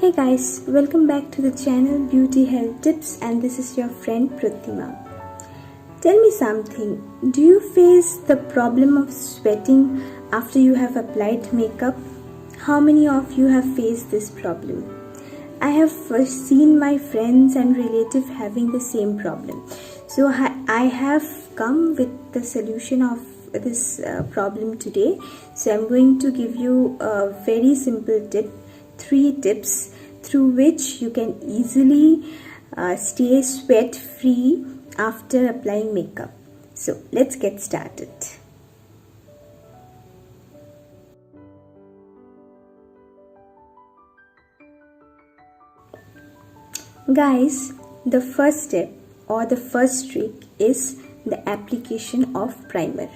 Hey guys, welcome back to the channel Beauty Health Tips, and this is your friend Pratima. Tell me something, do you face the problem of sweating after you have applied makeup? How many of you have faced this problem? I have seen my friends and relatives having the same problem. So I have come with the solution of this problem today. So I'm going to give you a very simple tip, 3 tips through which you can easily stay sweat free after applying makeup. So let's get started. Guys, the first step or the first trick is the application of primer.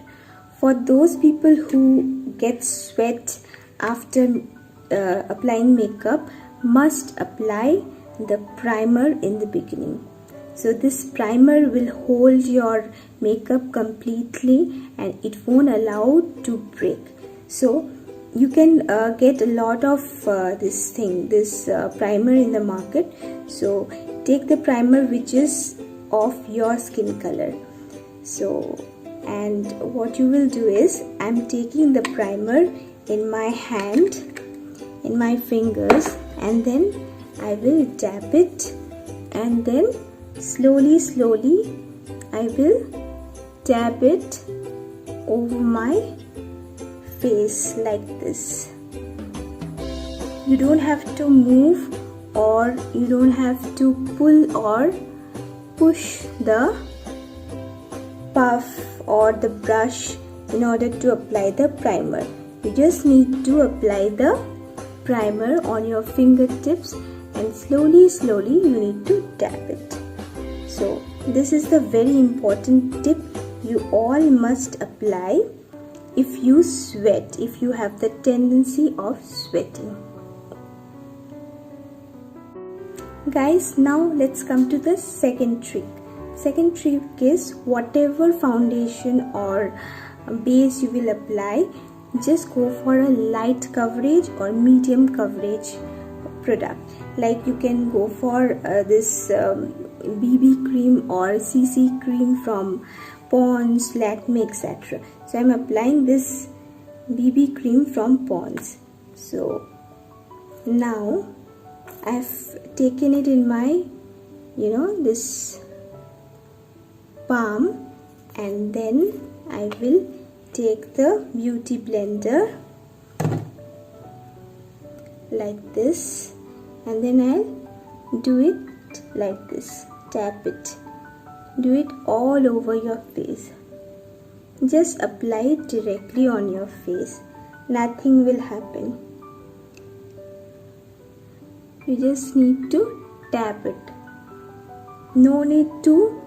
For those people who get sweat after applying makeup, must apply the primer in the beginning. So this primer will hold your makeup completely and it won't allow to break. So you can get a lot of this primer in the market. So take the primer which is of your skin color. So, and what you will do is, I'm taking the primer in my hand, in my fingers, and then I will dab it, and then slowly I will dab it over my face like this. You don't have to move, or you don't have to pull or push the puff or the brush in order to apply the primer. You just need to apply the primer on your fingertips, and slowly you need to dab it. So this is the very important tip you all must apply if you sweat, if you have the tendency of sweating. Guys, now let's come to the second trick. Second trick is, whatever foundation or base you will apply, just go for a light coverage or medium coverage product. Like you can go for this BB cream or CC cream from Pond's, Lakme, etc. So I'm applying this BB cream from Pond's. So now I've taken it in my, this palm, and then I will take the beauty blender like this, and then I'll do it like this, tap it, do it all over your face. Just apply it directly on your face, nothing will happen. You just need to tap it. No need to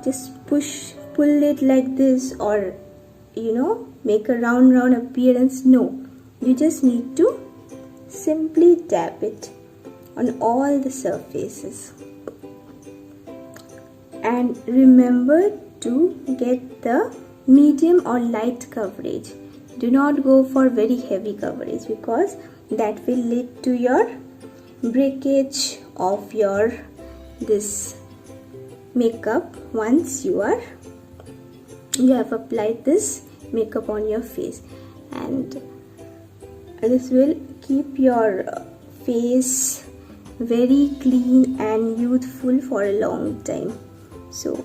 just pull it like this, or make a round appearance. No, you just need to simply tap it on all the surfaces. And remember to get the medium or light coverage. Do not go for very heavy coverage, because that will lead to your breakage of your this makeup once you have applied this makeup on your face, and this will keep your face very clean and youthful for a long time. So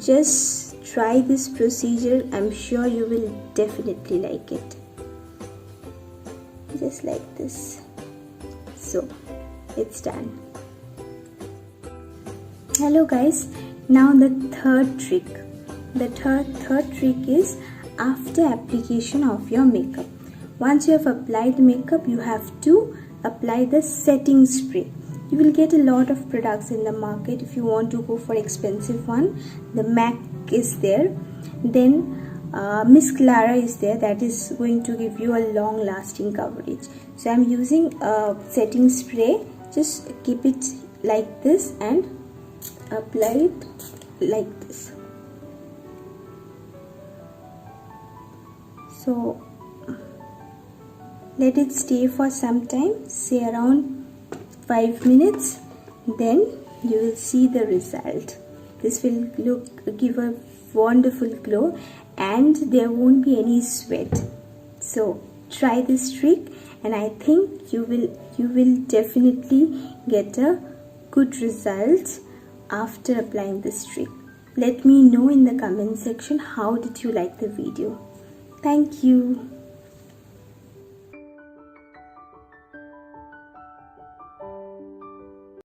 just try this procedure. I'm sure you will definitely like it. Just like this. So it's done. Hello guys, now the third trick. The third trick is, after application of your makeup, once you have applied makeup, you have to apply the setting spray. You will get a lot of products in the market. If you want to go for expensive one, the MAC is there, then Miss Clara is there, that is going to give you a long lasting coverage. So I'm using a setting spray. Just keep it like this and apply it like this. So let it stay for some time, say around 5 minutes, then you will see the result. This will give a wonderful glow and there won't be any sweat. So try this trick and I think you will definitely get a good result after applying this trick. Let me know in the comment section how did you like the video. Thank you.